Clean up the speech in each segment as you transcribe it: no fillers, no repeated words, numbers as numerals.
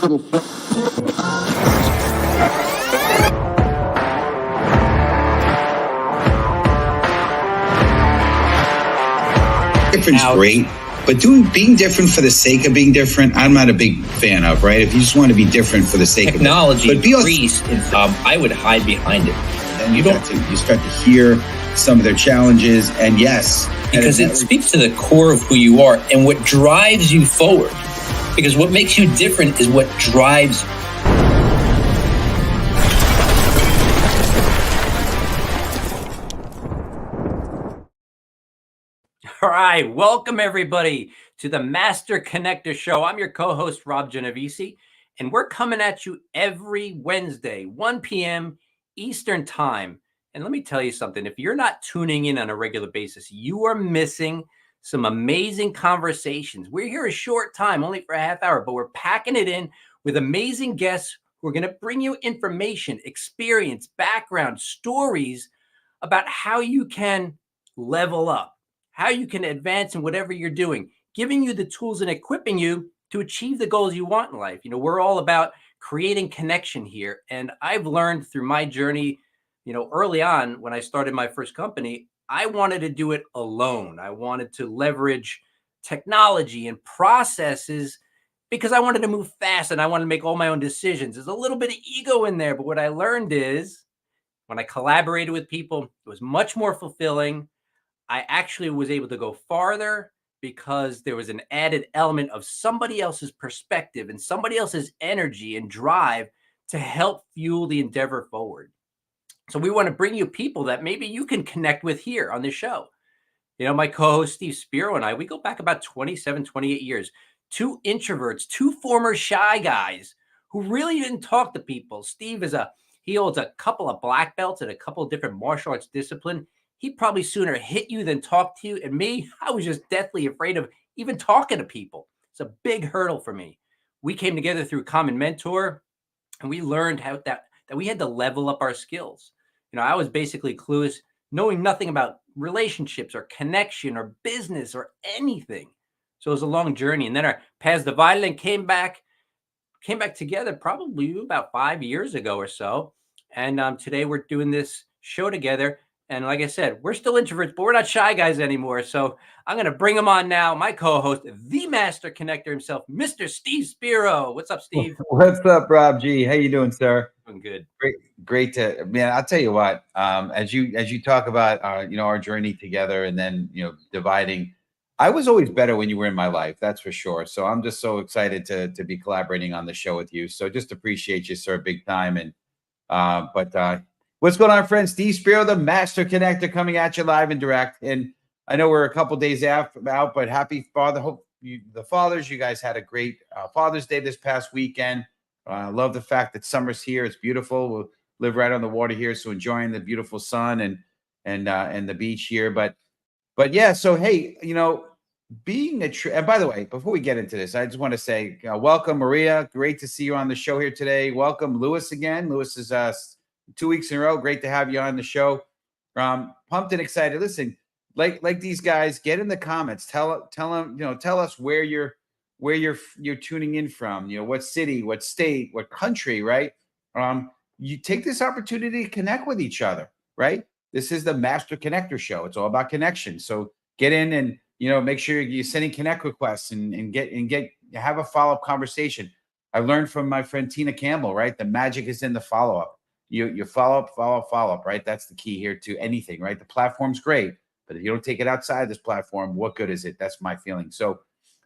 Different's great, but being different for the sake of being different, I'm not a big fan of, right? If you just want to be different for the sake of technology, but I would hide behind it. And you start to hear some of their challenges, and yes, because it speaks to the core of who you are and what drives you forward. Because what makes you different is what drives you. All right, welcome everybody to the Master Connector Show. I'm your co-host, Rob Genovesi, and we're coming at you every Wednesday, 1 p.m. Eastern Time. And let me tell you something, if you're not tuning in on a regular basis, you are missing some amazing conversations. We're here a short time, only for a half hour, but we're packing it in with amazing guests who are going to bring you information, experience, background, stories about how you can level up, how you can advance in whatever you're doing, giving you the tools and equipping you to achieve the goals you want in life. You know, we're all about creating connection here. And I've learned through my journey, early on when I started my first company, I wanted to do it alone. I wanted to leverage technology and processes because I wanted to move fast and I wanted to make all my own decisions. There's a little bit of ego in there, but what I learned is when I collaborated with people, it was much more fulfilling. I actually was able to go farther because there was an added element of somebody else's perspective and somebody else's energy and drive to help fuel the endeavor forward. So we want to bring you people that maybe you can connect with here on this show. My co-host Steve Spiro and I, we go back about 27, 28 years. Two introverts, two former shy guys who really didn't talk to people. Steve he holds a couple of black belts and a couple of different martial arts disciplines. He'd probably sooner hit you than talk to you. And me, I was just deathly afraid of even talking to people. It's a big hurdle for me. We came together through a common mentor, and we learned how that we had to level up our skills. I was basically clueless, knowing nothing about relationships or connection or business or anything. So it was a long journey. And then our paths divided and came back together probably about 5 years ago or so. And today we're doing this show together. And like I said, we're still introverts, but we're not shy guys anymore. So I'm going to bring him on now. My co-host, the Master Connector himself, Mr. Steve Spiro. What's up, Steve? What's up, Rob G? How you doing, sir? Doing good. Great to, man. I'll tell you what. As you talk about our journey together, and then dividing. I was always better when you were in my life. That's for sure. So I'm just so excited to be collaborating on the show with you. So just appreciate you, sir, big time. And what's going on, friends? Steve Spiro, the Master Connector, coming at you live and direct. And I know we're a couple days out, but happy Father. Hope the fathers, you guys had a great Father's Day this past weekend. I love the fact that summer's here. It's beautiful. We'll live right on the water here, so enjoying the beautiful sun and the beach here. But yeah, so hey, being and by the way, before we get into this, I just want to say welcome, Maria. Great to see you on the show here today. Welcome, Lewis, again. Lewis is 2 weeks in a row. Great to have you on the show. Pumped and excited. Listen, like these guys, get in the comments. Tell them, tell us where you're tuning in from. What city, what state, what country, right? You take this opportunity to connect with each other, right? This is the Master Connector Show. It's all about connection. So get in and make sure you're sending connect requests and have a follow-up conversation. I learned from my friend Tina Campbell, right? The magic is in the follow-up. You follow up, right? That's the key here to anything, right? The platform's great, but if you don't take it outside this platform, what good is it? That's my feeling. So,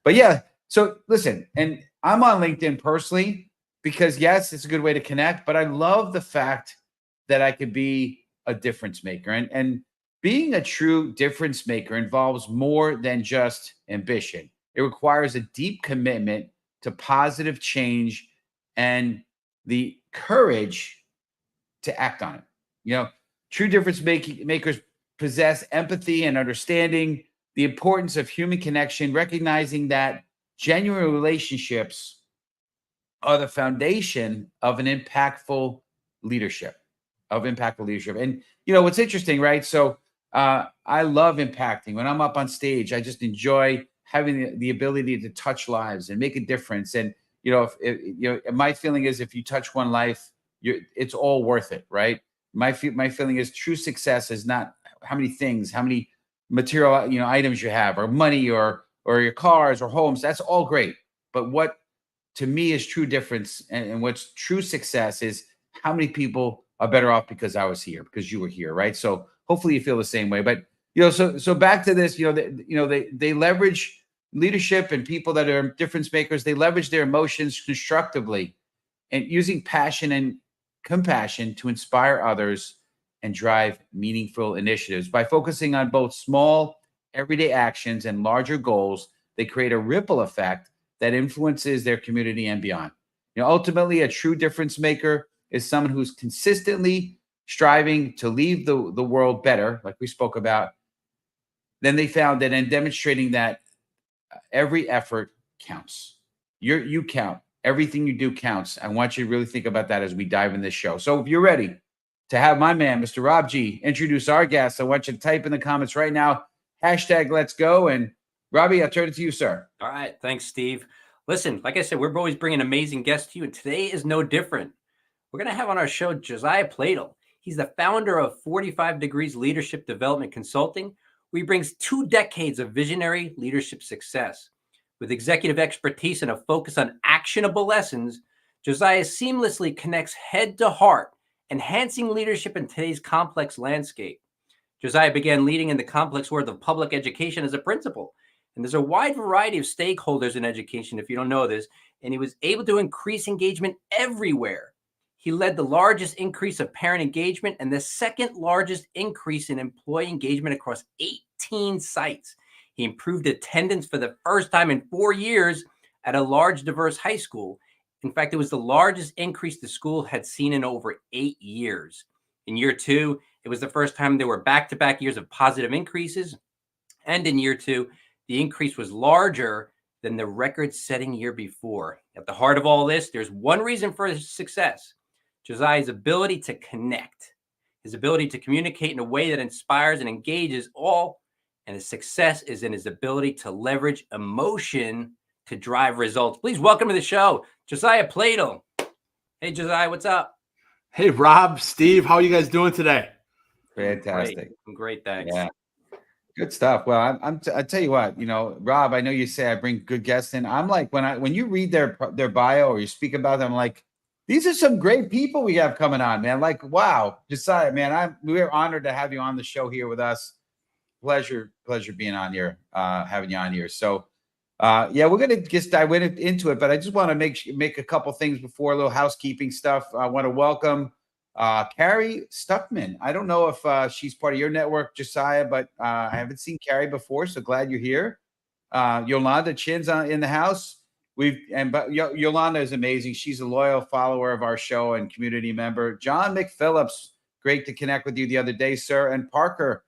but yeah, so listen, and I'm on LinkedIn personally because yes, it's a good way to connect, but I love the fact that I could be a difference maker. And being a true difference maker involves more than just ambition. It requires a deep commitment to positive change and the courage to act on it. True difference makers possess empathy and understanding the importance of human connection, recognizing that genuine relationships are the foundation of an impactful leadership. And what's interesting, right? So I love impacting. When I'm up on stage, I just enjoy having the ability to touch lives and make a difference. And my feeling is if you touch one life, it's all worth it, right? My feeling is true success is not how many things, how many material, items you have, or money, or your cars or homes. That's all great. But what to me is true difference, and what's true success is how many people are better off because I was here, because you were here, right? So hopefully you feel the same way. But so back to this, they leverage leadership and people that are difference makers. They leverage their emotions constructively and using passion and compassion to inspire others and drive meaningful initiatives. By focusing on both small, everyday actions and larger goals, they create a ripple effect that influences their community and beyond. Ultimately, a true difference maker is someone who's consistently striving to leave the world better, like we spoke about. Then they found that in demonstrating that every effort counts. You count. Everything you do counts. I want you to really think about that as we dive in this show. So if you're ready to have my man, Mr. Rob G, introduce our guest, I want you to type in the comments right now, #let's go. And Robbie, I'll turn it to you, sir. All right. Thanks, Steve. Listen, like I said, we're always bringing amazing guests to you, and today is no different. We're going to have on our show Josiah Pledl. He's the founder of 45 Degrees Leadership Development Consulting, where he brings 2 decades of visionary leadership success. With executive expertise and a focus on actionable lessons, Josiah seamlessly connects head to heart, enhancing leadership in today's complex landscape. Josiah began leading in the complex world of public education as a principal. And there's a wide variety of stakeholders in education, if you don't know this, and he was able to increase engagement everywhere. He led the largest increase of parent engagement and the second largest increase in employee engagement across 18 sites. He improved attendance for the first time in 4 years at a large, diverse high school. In fact, it was the largest increase the school had seen in over 8 years. In year 2, it was the first time there were back-to-back years of positive increases. And in year 2, the increase was larger than the record-setting year before. At the heart of all this, there's one reason for his success: Josiah's ability to connect, his ability to communicate in a way that inspires and engages all, and his success is in his ability to leverage emotion to drive results. Please welcome to the show, Josiah Pledl. Hey, Josiah, what's up? Hey, Rob, Steve, how are you guys doing today? Fantastic. Great, thanks. Yeah. Good stuff. Well, I tell you what, Rob, I know you say I bring good guests in. I'm like, when you read their bio or you speak about them, I'm like, these are some great people we have coming on, man. Like, wow, Josiah, man, we're honored to have you on the show here with us. Pleasure being on here, having you on here. So, we're going to just dive into it, but I just want to make a couple things before, a little housekeeping stuff. I want to welcome Carrie Stuckman. I don't know if she's part of your network, Josiah, but I haven't seen Carrie before, so glad you're here. Yolanda Chin's in the house. Yolanda is amazing. She's a loyal follower of our show and community member. John McPhillips, great to connect with you the other day, sir. And Parker,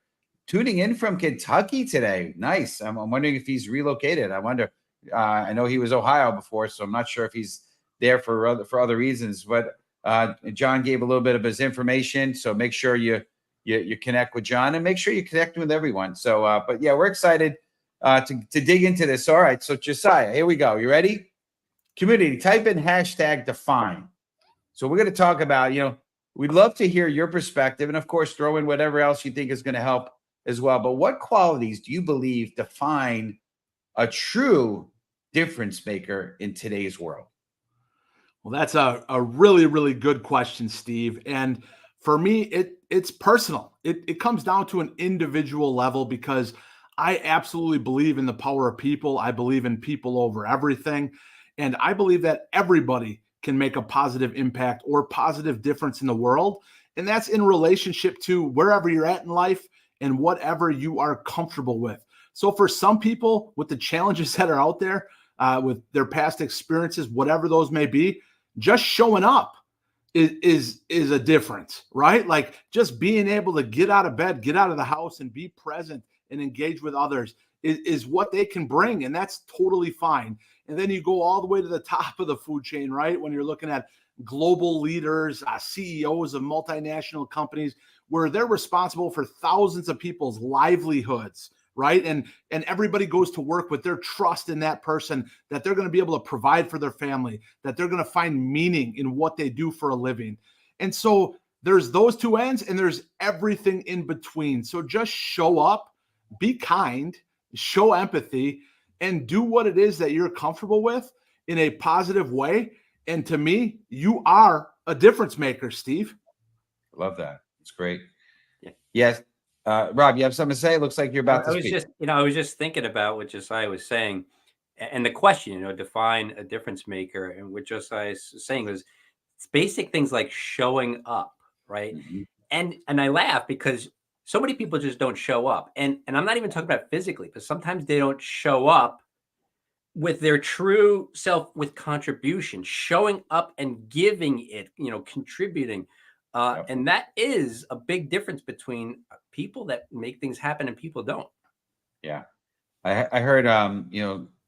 tuning in from Kentucky today. Nice. I'm wondering if he's relocated. I wonder. I know he was Ohio before, so I'm not sure if he's there for other reasons. But John gave a little bit of his information, so make sure you connect with John and make sure you connect with everyone. So, but yeah, we're excited to dig into this. All right, so Josiah, here we go. You ready? Community, type in #define. So we're going to talk about, we'd love to hear your perspective, and of course, throw in whatever else you think is going to help as well. But what qualities do you believe define a true difference maker in today's world? Well, that's a really, really good question, Steve. And for me, it's personal. It comes down to an individual level, because I absolutely believe in the power of people. I believe in people over everything. And I believe that everybody can make a positive impact or positive difference in the world. And that's in relationship to wherever you're at in life and whatever you are comfortable with. So for some people, with the challenges that are out there, with their past experiences, whatever those may be, just showing up is a difference, right? Like just being able to get out of bed, get out of the house and be present and engage with others is what they can bring. And that's totally fine. And then you go all the way to the top of the food chain, right? When you're looking at global leaders, CEOs of multinational companies, where they're responsible for thousands of people's livelihoods, right? And everybody goes to work with their trust in that person, that they're going to be able to provide for their family, that they're going to find meaning in what they do for a living. And so there's those two ends, and there's everything in between. So just show up, be kind, show empathy, and do what it is that you're comfortable with in a positive way. And to me, you are a difference maker, Steve. Love that. It's great. Yeah. Yes. Rob, you have something to say? It looks like you're about to speak. I was just thinking about what Josiah was saying, and the question, define a difference maker. And what Josiah is saying was, it's basic things like showing up, right? Mm-hmm. And I laugh because so many people just don't show up. And I'm not even talking about physically, but sometimes they don't show up with their true self, with contribution, showing up and giving it, contributing. Yep. And that is a big difference between people that make things happen and people don't. Yeah. I heard,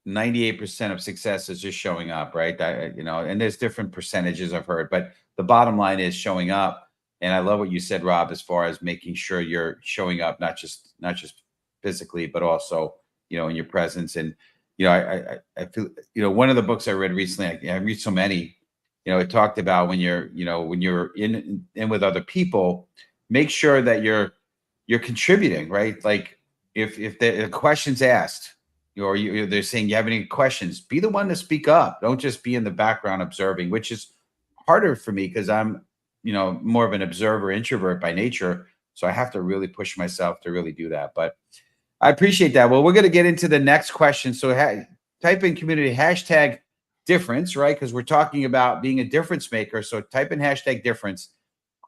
98% of success is just showing up, right? And there's different percentages I've heard, but the bottom line is showing up. And I love what you said, Rob, as far as making sure you're showing up, not just physically, but also, in your presence. And, I feel, one of the books I read recently, I read so many, it talked about when you're in with other people, make sure that you're contributing, right? Like if the question's asked, or they're saying you have any questions, be the one to speak up. Don't just be in the background observing, which is harder for me because I'm, more of an observer introvert by nature. So I have to really push myself to really do that. But I appreciate that. Well, we're going to get into the next question. So type in community #difference, right? Because we're talking about being a difference maker. So type in #difference,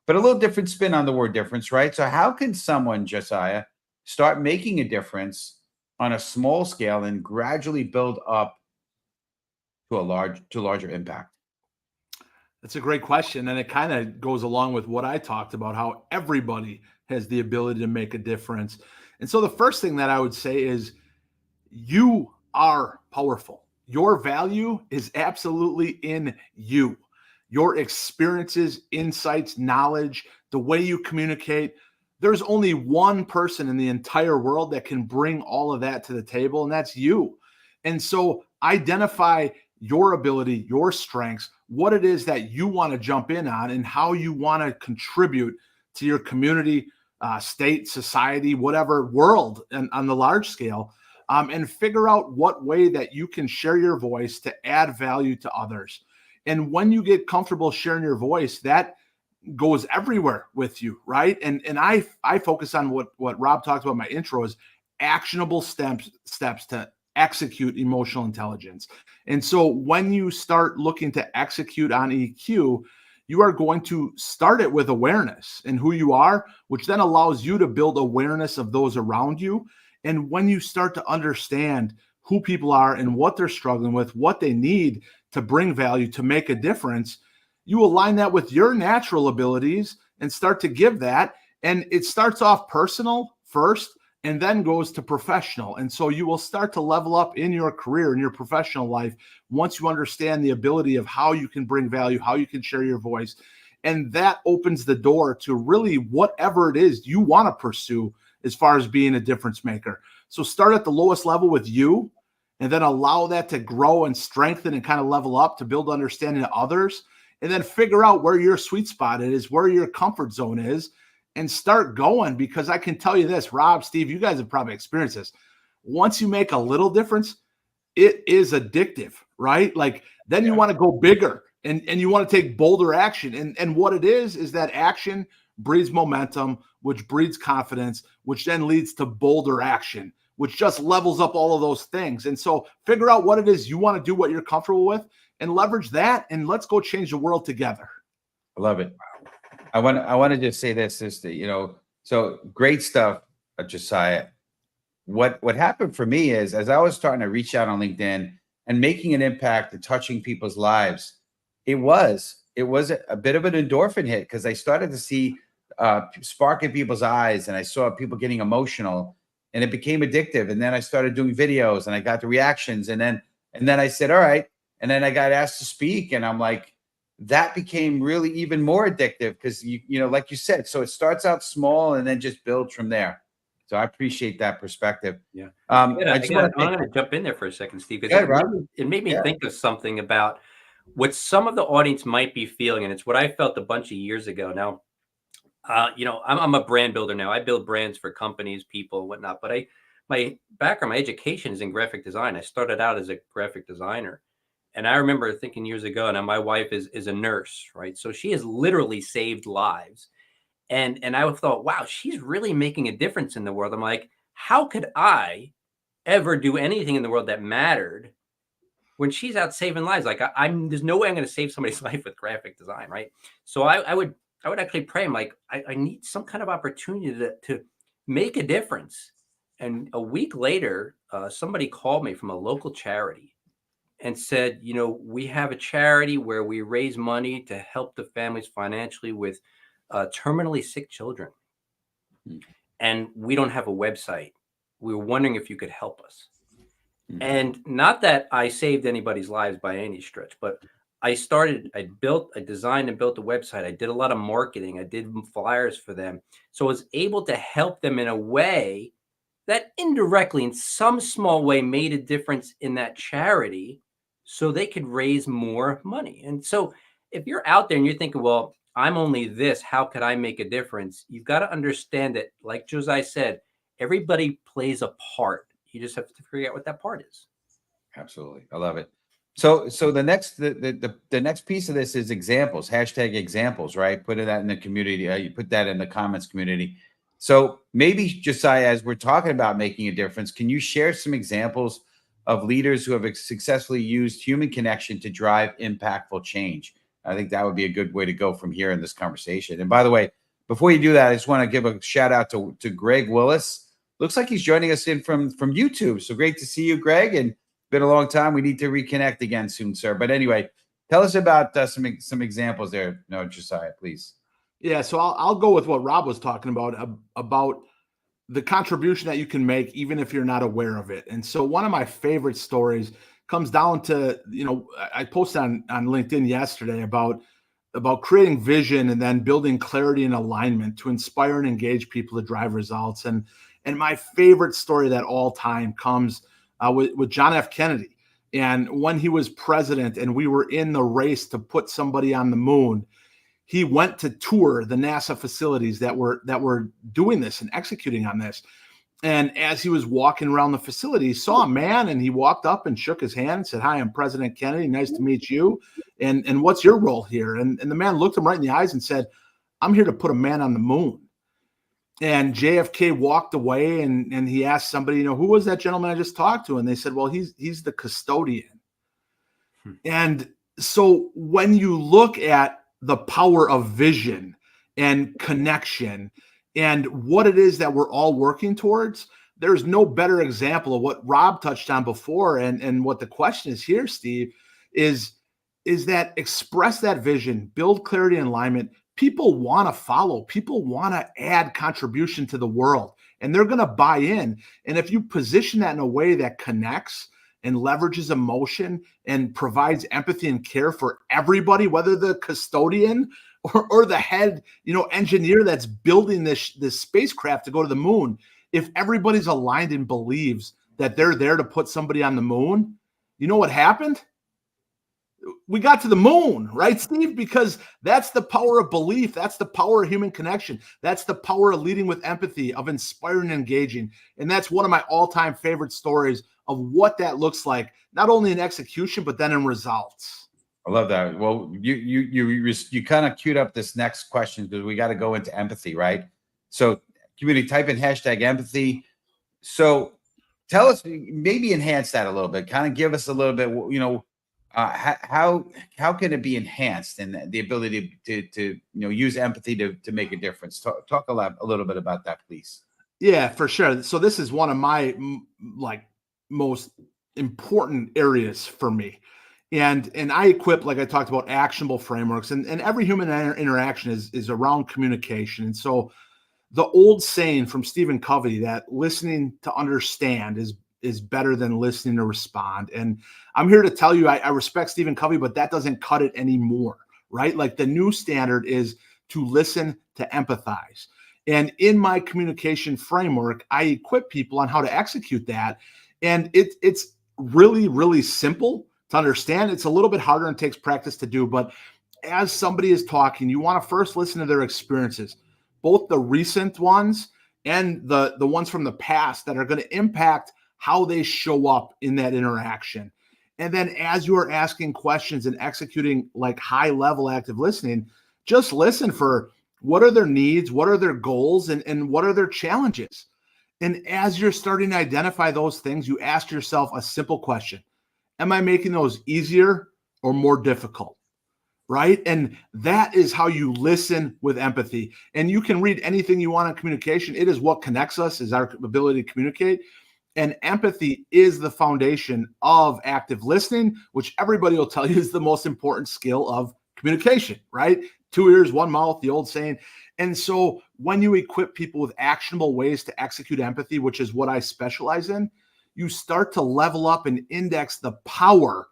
but a little different spin on the word difference, right? So how can someone, Josiah, start making a difference on a small scale and gradually build up to larger impact? That's a great question. And it kind of goes along with what I talked about, how everybody has the ability to make a difference. And so the first thing that I would say is you are powerful. Your value is absolutely in you. Your experiences, insights, knowledge, the way you communicate. There's only one person in the entire world that can bring all of that to the table, and that's you. And so identify your ability, your strengths, what it is that you want to jump in on, and how you want to contribute to your community, state, society, whatever, world, and on the large scale, and figure out what way that you can share your voice to add value to others. And when you get comfortable sharing your voice, that goes everywhere with you, right? And I focus on what Rob talked about in my intro is actionable steps to execute emotional intelligence. And so when you start looking to execute on EQ, you are going to start it with awareness and who you are, which then allows you to build awareness of those around you. And when you start to understand who people are and what they're struggling with, what they need to bring value, to make a difference, you align that with your natural abilities and start to give that. And it starts off personal first and then goes to professional. And so you will start to level up in your career, in your professional life, once you understand the ability of how you can bring value, how you can share your voice. And that opens the door to really whatever it is you want to pursue as far as being a difference maker. So start at the lowest level with you, and then allow that to grow and strengthen and kind of level up to build understanding of others. And then figure out where your sweet spot is, where your comfort zone is, and start going. Because I can tell you this, Rob, Steve, you guys have probably experienced this. Once you make a little difference, it is addictive, right? Like then you want to go bigger and you want to take bolder action. And what it is that action breeds momentum, which breeds confidence, which then leads to bolder action, which just levels up all of those things. And so figure out what it is you want to do, what you're comfortable with, and leverage that, and let's go change the world together. I love it. I want to just say this is that, so great stuff, Josiah. What happened for me is, as I was starting to reach out on LinkedIn and making an impact and touching people's lives, it was a bit of an endorphin hit, because I started to see spark in people's eyes, and I saw people getting emotional, and it became addictive. And then I started doing videos, and I got the reactions, and then I said, all right. And then I got asked to speak, and I'm like, that became really even more addictive, because you know, like you said, so it starts out small and then just builds from there. So I appreciate that perspective. Yeah. I just want to I'm going to jump in there for a second, Steve, because Go ahead, Rob. it made me Yeah. think of something about what some of the audience might be feeling. And it's what I felt a bunch of years ago. Now, I'm a brand builder now. I build brands for companies, people, whatnot. But my background, my education is in graphic design. I started out as a graphic designer. And I remember thinking years ago, now my wife is a nurse, right? So she has literally saved lives. And I thought, wow, she's really making a difference in the world. I'm like, how could I ever do anything in the world that mattered when she's out saving lives? Like I'm there's no way I'm going to save somebody's life with graphic design, right? So I would actually pray. I'm like, I need some kind of opportunity to make a difference. And a week later, somebody called me from a local charity and said, we have a charity where we raise money to help the families financially with terminally sick children. And we don't have a website. We were wondering if you could help us. And not that I saved anybody's lives by any stretch, but I designed and built a website. I did a lot of marketing. I did flyers for them. So I was able to help them in a way that indirectly, in some small way, made a difference in that charity so they could raise more money. And so if you're out there and you're thinking, well, I'm only this, how could I make a difference? You've got to understand that, like Josiah said, everybody plays a part. You just have to figure out what that part is. Absolutely. I love it. So the next piece of this is examples, hashtag examples, right? Put that in the community. You put that in the comments community. So maybe, Josiah, as we're talking about making a difference, can you share some examples of leaders who have successfully used human connection to drive impactful change? I think that would be a good way to go from here in this conversation. And by the way, before you do that, I just want to give a shout out to Greg Willis. Looks like he's joining us in from YouTube. So great to see you, Greg. And been a long time. We need to reconnect again soon, sir. But anyway, tell us about some examples there. No, Josiah, please. Yeah, so I'll go with what Rob was talking about the contribution that you can make even if you're not aware of it. And so one of my favorite stories comes down to, I posted on LinkedIn yesterday about creating vision and then building clarity and alignment to inspire and engage people to drive results. And my favorite story that all time comes with John F. Kennedy. And when he was president and we were in the race to put somebody on the moon, he went to tour the NASA facilities that were doing this and executing on this. And as he was walking around the facility, he saw a man and he walked up and shook his hand and said, "Hi, I'm President Kennedy. Nice to meet you. And what's your role here?" And the man looked him right in the eyes and said, "I'm here to put a man on the moon." And JFK walked away and he asked somebody, who was that gentleman I just talked to? And they said, well, he's the custodian. And so when you look at the power of vision and connection and what it is that we're all working towards, there's no better example of what Rob touched on before. And what the question is here, Steve, is that express that vision, build clarity and alignment. People want to follow. People want to add contribution to the world, and they're going to buy in. And if you position that in a way that connects and leverages emotion and provides empathy and care for everybody, whether the custodian or the head, engineer that's building this spacecraft to go to the moon, if everybody's aligned and believes that they're there to put somebody on the moon, you know what happened? We got to the moon, right, Steve? Because that's the power of belief. That's the power of human connection. That's the power of leading with empathy, of inspiring and engaging. And that's one of my all-time favorite stories of what that looks like, not only in execution, but then in results. I love that. Well, you kind of queued up this next question because we got to go into empathy, right? So community, type in hashtag empathy. So tell us, maybe enhance that a little bit, kind of give us a little bit, how can it be enhanced and the ability to use empathy to make a difference? Talk a little bit about that, please. Yeah, for sure. So this is one of my most important areas for me, and I equip, like I talked about, actionable frameworks, and every human interaction is around communication. And so the old saying from Stephen Covey that listening to understand is better than listening to respond. And I'm here to tell you, I respect Stephen Covey, but that doesn't cut it anymore, right? Like the new standard is to listen to empathize. And in my communication framework, I equip people on how to execute that. And it's really, really simple to understand. It's a little bit harder and takes practice to do. But as somebody is talking, you want to first listen to their experiences, both the recent ones and the ones from the past that are going to impact how they show up in that interaction. And then as you are asking questions and executing like high level active listening, just listen for what are their needs, what are their goals, and what are their challenges. And as you're starting to identify those things, you ask yourself a simple question. Am I making those easier or more difficult? Right? And that is how you listen with empathy. And you can read anything you want on communication. It is what connects us, is our ability to communicate. And empathy is the foundation of active listening, which everybody will tell you is the most important skill of communication, right? 2 ears, 1 mouth, the old saying. And so when you equip people with actionable ways to execute empathy, which is what I specialize in, you start to level up and index the power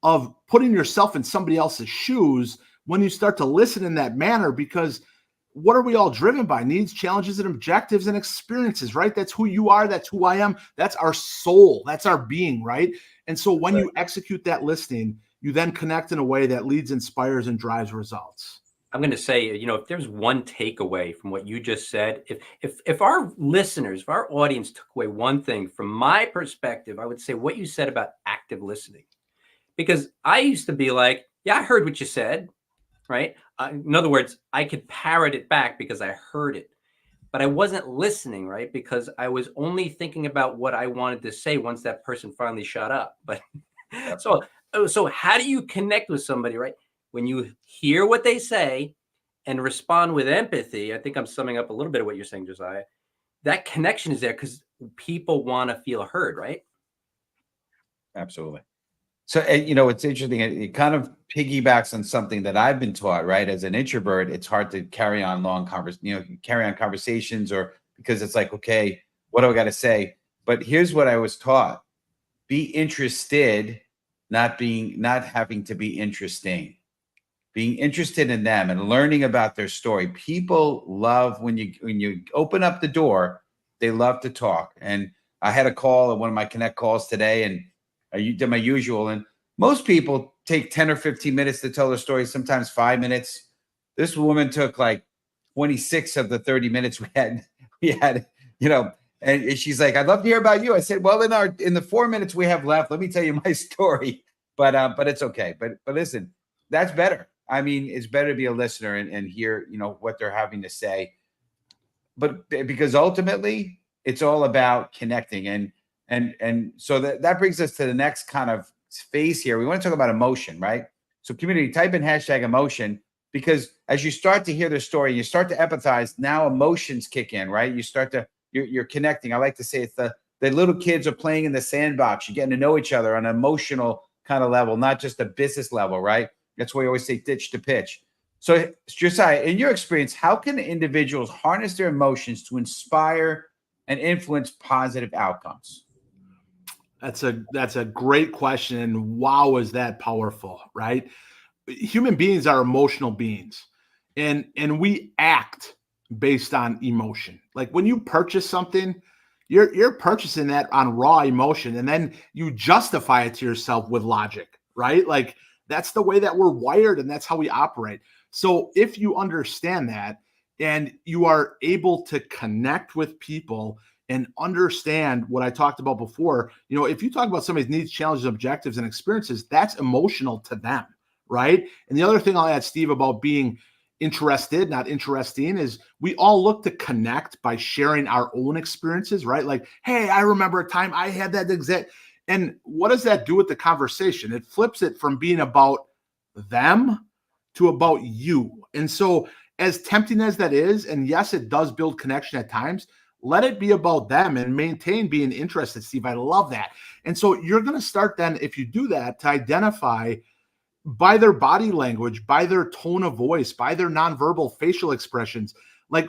of putting yourself in somebody else's shoes when you start to listen in that manner. Because what are we all driven by? Needs, challenges, and objectives and experiences, right? That's who you are. That's who I am. That's our soul. That's our being, right? And so when you execute that listening, you then connect in a way that leads, inspires, and drives results. I'm going to say, if there's one takeaway from what you just said, if our listeners, if our audience took away one thing from my perspective, I would say what you said about active listening. Because I used to be like, yeah, I heard what you said, right? In other words, I could parrot it back because I heard it, but I wasn't listening, right? Because I was only thinking about what I wanted to say once that person finally shut up. But so how do you connect with somebody, right? When you hear what they say and respond with empathy, I think I'm summing up a little bit of what you're saying, Josiah. That connection is there because people want to feel heard, right? Absolutely. So, it's interesting. It kind of piggybacks on something that I've been taught, right? As an introvert, it's hard to carry on conversations, or because it's like, okay, what do I got to say? But here's what I was taught: be interested, not having to be interesting. Being interested in them and learning about their story. People love when you open up the door, they love to talk. And I had a call at one of my Connect calls today, and I did my usual. And most people take 10 or 15 minutes to tell their story, sometimes 5 minutes. This woman took like 26 of the 30 minutes we had, and she's like, I'd love to hear about you. I said, well, in the 4 minutes we have left, let me tell you my story. But it's okay. But listen, that's better. I mean, it's better to be a listener and hear, what they're having to say. But because ultimately it's all about connecting. And so that brings us to the next kind of phase here. We want to talk about emotion, right? So community, type in hashtag emotion, because as you start to hear their story, you start to empathize. Now emotions kick in, right? You're connecting. I like to say it's the little kids are playing in the sandbox. You're getting to know each other on an emotional kind of level, not just a business level, right? That's why we always say ditch to pitch. So Josiah, in your experience, how can individuals harness their emotions to inspire and influence positive outcomes? That's a great question. And wow, is that powerful, right? Human beings are emotional beings, and we act based on emotion. Like when you purchase something, you're purchasing that on raw emotion, and then you justify it to yourself with logic, right? Like that's the way that we're wired, and that's how we operate. So if you understand that and you are able to connect with people and understand what I talked about before, if you talk about somebody's needs, challenges, objectives, and experiences, that's emotional to them, right? And the other thing I'll add, Steve, about being interested, not interesting, is we all look to connect by sharing our own experiences, right? Like, hey, I remember a time I had that exact. And what does that do with the conversation? It flips it from being about them to about you. And so as tempting as that is, and yes, it does build connection at times, let it be about them and maintain being interested, Steve. I love that. And so you're going to start then, if you do that, to identify by their body language, by their tone of voice, by their nonverbal facial expressions, like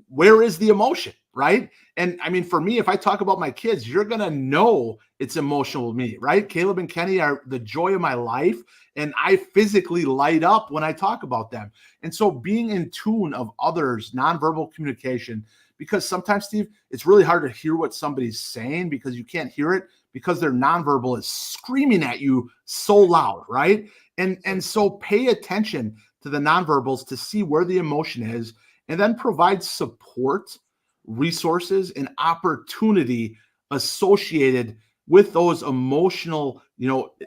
where is the emotion? right? And I mean, for me, if I talk about my kids, you're going to know it's emotional with me, right? Caleb and Kenny are the joy of my life, and I physically light up when I talk about them. And so being in tune of others' nonverbal communication, because sometimes, Steve, it's really hard to hear what somebody's saying because you can't hear it because their nonverbal is screaming at you so loud, right? And so pay attention to the nonverbals to see where the emotion is, and then provide support, resources, and opportunity associated with those emotional,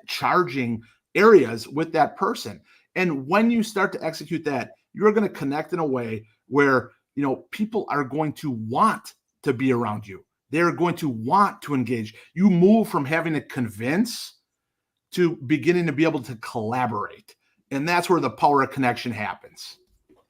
charging areas with that person. And when you start to execute that, you're going to connect in a way where, people are going to want to be around you. They're going to want to engage. You move from having to convince to beginning to be able to collaborate. And that's where the power of connection happens.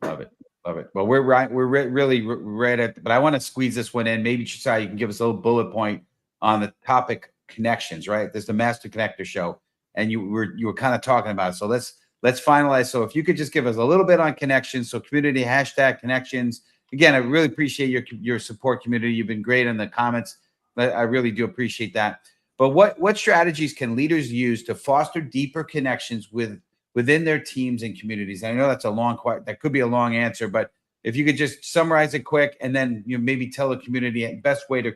Love it. Love it. Well, we're right. Really right at, but I want to squeeze this one in. Maybe Josiah, you can give us a little bullet point on the topic connections, right? There's the Master Connector show, and you were kind of talking about it. So let's finalize. So if you could just give us a little bit on connections. So community #connections. Again, I really appreciate your support, community. You've been great in the comments. I really do appreciate that. But what strategies can leaders use to foster deeper connections within their teams and communities? And I know that could be a long answer, but if you could just summarize it quick, and then maybe tell the community the best way to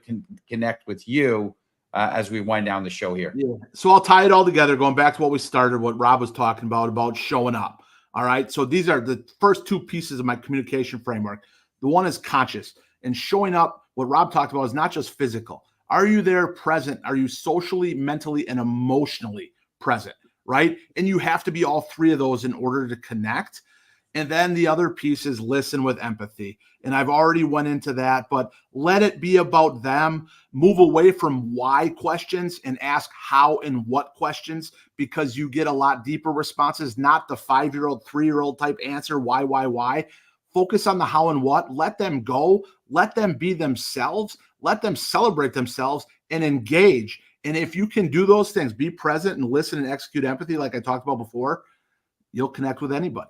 connect with you as we wind down the show here. Yeah. So I'll tie it all together, going back to what we started, what Rob was talking about showing up. All right. So these are the first two pieces of my communication framework. The one is conscious, and showing up. What Rob talked about is not just physical. Are you there present? Are you socially, mentally, and emotionally present? Right. And you have to be all three of those in order to connect. And then the other piece is listen with empathy. And I've already went into that, but let it be about them. Move away from why questions and ask how and what questions, because you get a lot deeper responses, not the 5-year-old, 3-year-old type answer, why. Focus on the how and what. Let them go. Let them be themselves. Let them celebrate themselves and engage. And if you can do those things, be present and listen and execute empathy, like I talked about before, you'll connect with anybody.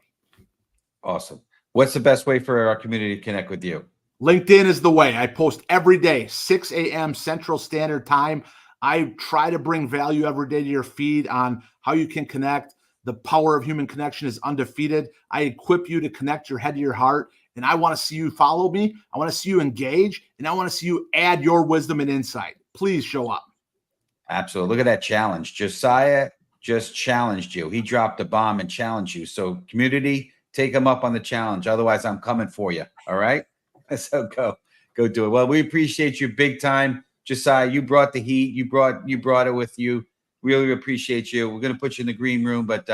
Awesome. What's the best way for our community to connect with you? LinkedIn is the way. I post every day, 6 a.m. Central Standard Time. I try to bring value every day to your feed on how you can connect. The power of human connection is undefeated. I equip you to connect your head to your heart. And I want to see you follow me. I want to see you engage. And I want to see you add your wisdom and insight. Please show up. Absolutely. Look at that challenge. Josiah just challenged you. He dropped a bomb and challenged you. So community, take him up on the challenge. Otherwise, I'm coming for you. All right. So go do it. Well, we appreciate you big time. Josiah, you brought the heat. You brought it with you. Really appreciate you. We're going to put you in the green room, but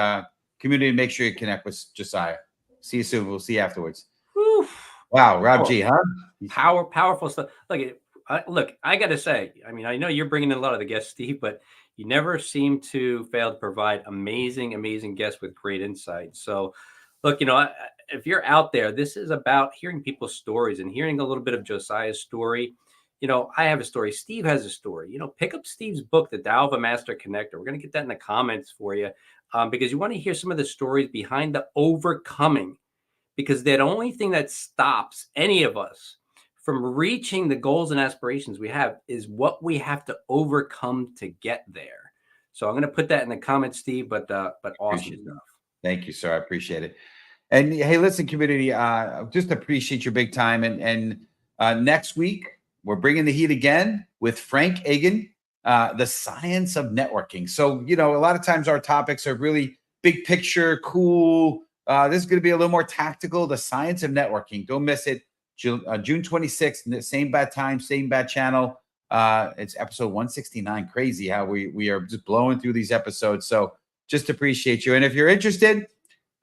community, make sure you connect with Josiah. See you soon. We'll see you afterwards. Whew. Wow. Rob G, huh? Powerful stuff. Look, I got to say, I mean, I know you're bringing in a lot of the guests, Steve, but you never seem to fail to provide amazing guests with great insight. So look, if you're out there, this is about hearing people's stories and hearing a little bit of Josiah's story. I have a story. Steve has a story. Pick up Steve's book, The Tao of a Master Connector. We're going to get that in the comments for you because you want to hear some of the stories behind the overcoming, because the only thing that stops any of us from reaching the goals and aspirations we have is what we have to overcome to get there. So I'm going to put that in the comments, Steve, but awesome stuff. Thank you, sir. I appreciate it. And hey, listen, community, just appreciate your big time. And next week, we're bringing the heat again with Frank Agan, the science of networking. So, a lot of times our topics are really big picture, cool. This is going to be a little more tactical, the science of networking. Don't miss it. June 26th, same bad time, same bad channel. It's episode 169. Crazy how we are just blowing through these episodes. So just appreciate you. And if you're interested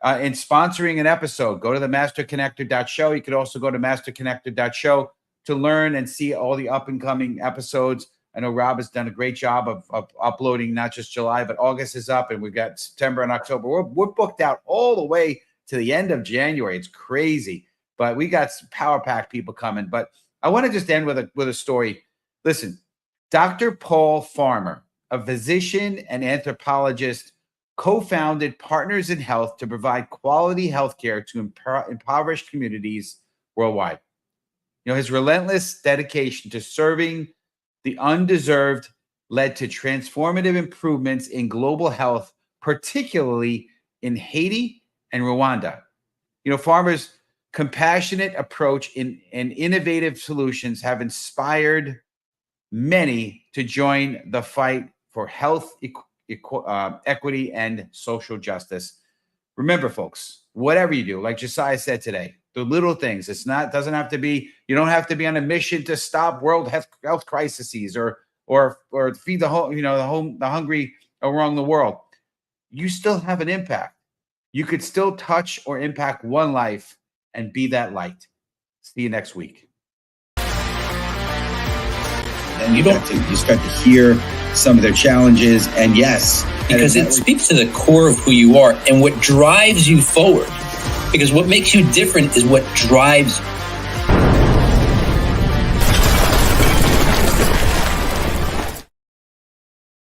in sponsoring an episode, go to the masterconnector.show. You could also go to masterconnector.show to learn and see all the up and coming episodes. I know Rob has done a great job of uploading not just July, but August is up, and we've got September and October. We're booked out all the way to the end of January. It's crazy, but we got some power pack people coming. But I want to just end with a story. Listen, Dr. Paul Farmer, a physician and anthropologist, co-founded Partners in Health to provide quality healthcare to impoverished communities worldwide. His relentless dedication to serving the undeserved led to transformative improvements in global health, particularly in Haiti and Rwanda. Farmers' compassionate approach and innovative solutions have inspired many to join the fight for health, equity, and social justice. Remember, folks, whatever you do, like Josiah said today, the little things. You don't have to be on a mission to stop world health crises or feed the hungry around the world. You still have an impact. You could still touch or impact one life and be that light. See you next week. And you start to hear some of their challenges, and yes, because it speaks to the core of who you are and what drives you forward. Because what makes you different is what drives you.